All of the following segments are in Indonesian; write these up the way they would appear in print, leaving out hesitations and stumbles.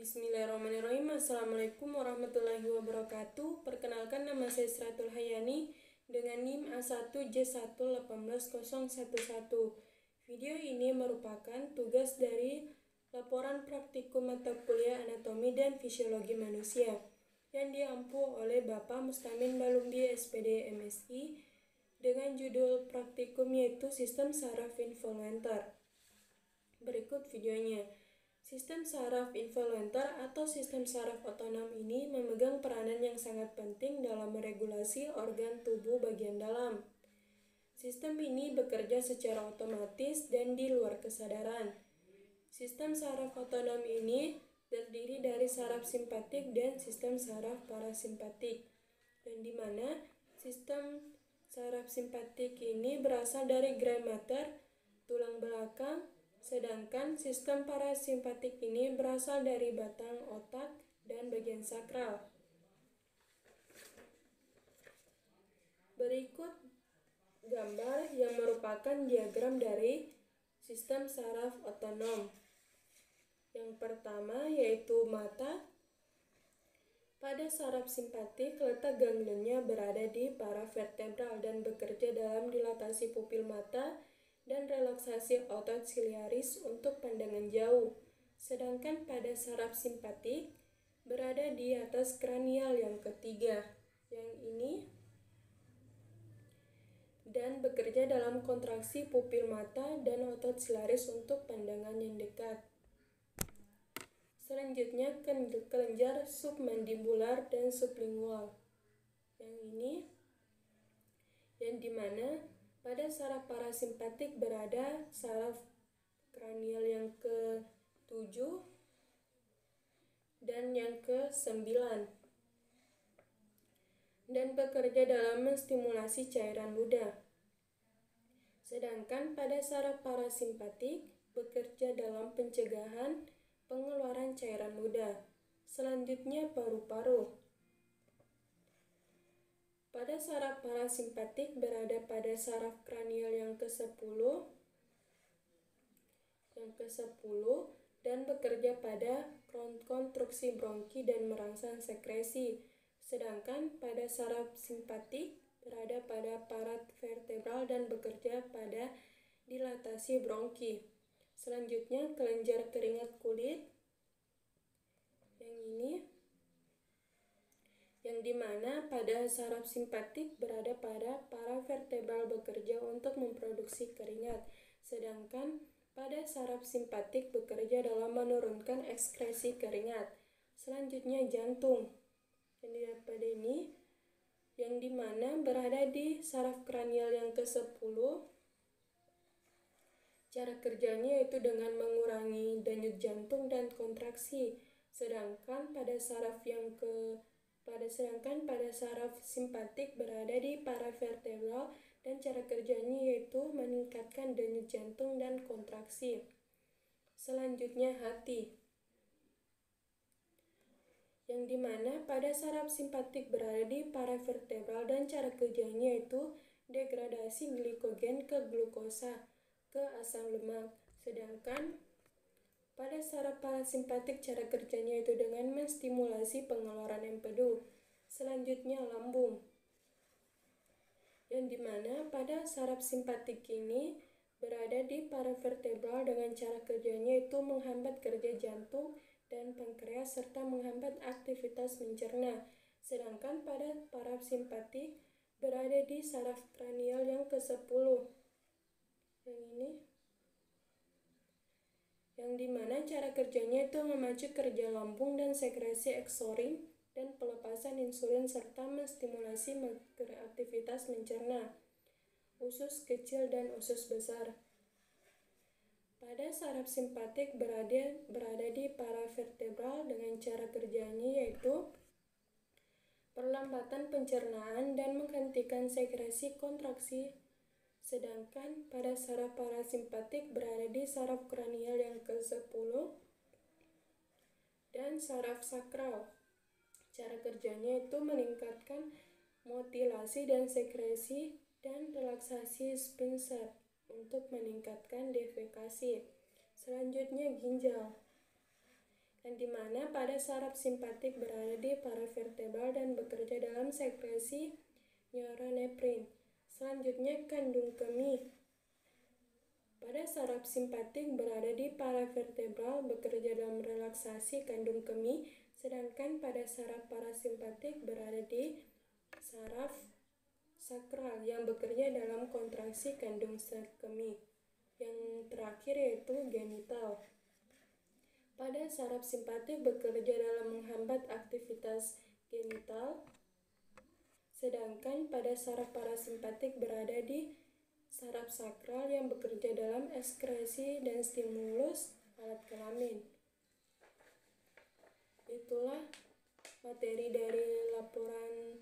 Bismillahirrahmanirrahim. Assalamualaikum warahmatullahi wabarakatuh. Perkenalkan, nama saya Sratul Hayani dengan NIM A1J1180111. Video ini merupakan tugas dari laporan praktikum mata kuliah anatomi dan fisiologi manusia yang diampu oleh Bapak Mustamin Balumbi SPD MSI dengan judul praktikum yaitu Sistem Saraf Involuenter. Berikut videonya. Sistem saraf involuenter atau sistem saraf otonom ini memegang peranan yang sangat penting dalam meregulasi organ tubuh bagian dalam. Sistem ini bekerja secara otomatis dan di luar kesadaran. Sistem saraf otonom ini terdiri dari saraf simpatik dan sistem saraf parasimpatik, yang dimana sistem saraf simpatik ini berasal dari gray matter, tulang belakang, sedangkan sistem parasimpatik ini berasal dari batang otak dan bagian sakral. Berikut gambar yang merupakan diagram dari sistem saraf otonom. Yang pertama yaitu mata. Pada saraf simpatik, letak ganglionnya berada di paravertebral dan bekerja dalam dilatasi pupil mata dan relaksasi otot siliaris untuk pandangan jauh. Sedangkan pada saraf simpatik berada di atas kranial yang ketiga, yang ini, dan bekerja dalam kontraksi pupil mata dan otot siliaris untuk pandangan yang dekat. Selanjutnya kelenjar submandibular dan sublingual, yang ini, yang dimana pada saraf parasimpatik berada saraf kranial yang ke-7 dan yang ke-9 dan bekerja dalam menstimulasi cairan ludah. Sedangkan pada saraf parasimpatik bekerja dalam pencegahan pengeluaran cairan ludah. Selanjutnya paru-paru. Pada saraf parasimpatik berada pada saraf kranial yang ke-10 dan bekerja pada konstruksi bronki dan merangsang sekresi. Sedangkan pada saraf simpatik berada pada paravertebral dan bekerja pada dilatasi bronki. Selanjutnya kelenjar keringat kulit, yang ini, yang dimana pada saraf simpatik berada pada paravertebral bekerja untuk memproduksi keringat, sedangkan pada saraf simpatik bekerja dalam menurunkan ekskresi keringat. Selanjutnya jantung, yang dimana berada di saraf kranial yang ke-10. Cara kerjanya yaitu dengan mengurangi denyut jantung dan kontraksi, sedangkan pada saraf simpatik berada di paravertebral dan cara kerjanya yaitu meningkatkan denyut jantung dan kontraksi. Selanjutnya hati, yang dimana pada saraf simpatik berada di paravertebral dan cara kerjanya yaitu degradasi glikogen ke glukosa ke asam lemak. Sedangkan pada saraf parasimpatik cara kerjanya itu dengan menstimulasi pengeluaran empedu. Selanjutnya lambung, yang dimana pada saraf simpatik ini berada di paravertebral dengan cara kerjanya itu menghambat kerja jantung dan pankreas serta menghambat aktivitas mencerna. Sedangkan pada parasimpatik berada di saraf kranial yang ke-10, yang ini, yang dimana cara kerjanya itu memacu kerja lambung dan sekresi eksorin dan pelepasan insulin serta menstimulasi aktivitas mencerna, usus kecil dan usus besar. Pada saraf simpatik berada di paravertebral dengan cara kerjanya yaitu perlambatan pencernaan dan menghentikan sekresi kontraksi. Sedangkan pada saraf parasimpatik berada di saraf kranial yang ke-10 dan saraf sakral. Cara kerjanya itu meningkatkan motilasi dan sekresi dan relaksasi sphincter untuk meningkatkan defekasi. Selanjutnya ginjal. yang dimana pada saraf simpatik berada di paravertebral dan bekerja dalam sekresi norepinefrin. Selanjutnya, kandung kemih. Pada saraf simpatik berada di paravertebral bekerja dalam relaksasi kandung kemih, sedangkan pada saraf parasimpatik berada di saraf sakral yang bekerja dalam kontraksi kandung kemih. Yang terakhir yaitu genital. Pada saraf simpatik bekerja dalam menghambat aktivitas genital, sedangkan pada saraf parasimpatik berada di saraf sakral yang bekerja dalam ekskresi dan stimulus alat kelamin. Itulah materi dari laporan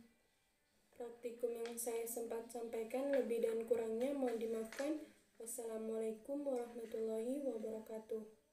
praktikum yang saya sempat sampaikan. Lebih dan kurangnya mohon dimaafkan. Wassalamualaikum warahmatullahi wabarakatuh.